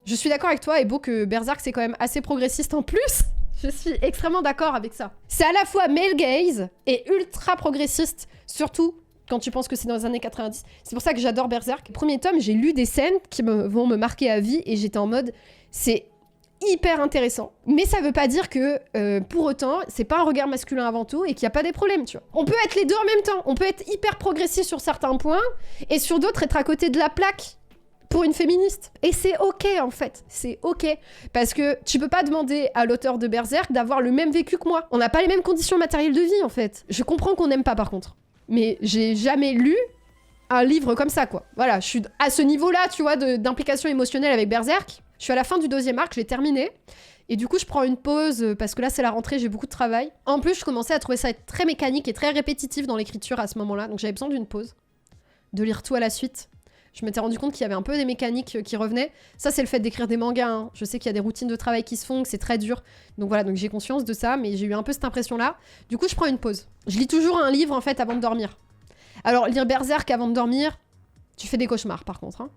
Je suis d'accord avec toi, et beau que Berserk c'est quand même assez progressiste en plus. Je suis extrêmement d'accord avec ça. C'est à la fois male gaze et ultra progressiste, surtout quand tu penses que c'est dans les années 90. C'est pour ça que j'adore Berserk. Premier tome, j'ai lu des scènes qui vont me marquer à vie et j'étais en mode, c'est hyper intéressant. Mais ça veut pas dire que, pour autant, c'est pas un regard masculin avant tout et qu'il y a pas des problèmes, tu vois. On peut être les deux en même temps. On peut être hyper progressiste sur certains points et sur d'autres être à côté de la plaque pour une féministe. Et c'est ok, en fait. C'est ok. Parce que tu peux pas demander à l'auteur de Berserk d'avoir le même vécu que moi. On n'a pas les mêmes conditions matérielles de vie, en fait. Je comprends qu'on n'aime pas, par contre. Mais j'ai jamais lu un livre comme ça, quoi. Voilà, je suis à ce niveau-là, tu vois, d'implication émotionnelle avec Berserk. Je suis à la fin du 2e arc, je l'ai terminé. Et du coup, je prends une pause, parce que là, c'est la rentrée, j'ai beaucoup de travail. En plus, je commençais à trouver ça être très mécanique et très répétitif dans l'écriture à ce moment-là. Donc j'avais besoin d'une pause. De lire tout à la suite. Je m'étais rendu compte qu'il y avait un peu des mécaniques qui revenaient. Ça, c'est le fait d'écrire des mangas, hein. Je sais qu'il y a des routines de travail qui se font, que c'est très dur. Donc voilà, donc j'ai conscience de ça, mais j'ai eu un peu cette impression-là. Du coup, je prends une pause. Je lis toujours un livre, en fait, avant de dormir. Alors, lire Berserk avant de dormir, tu fais des cauchemars, par contre, hein.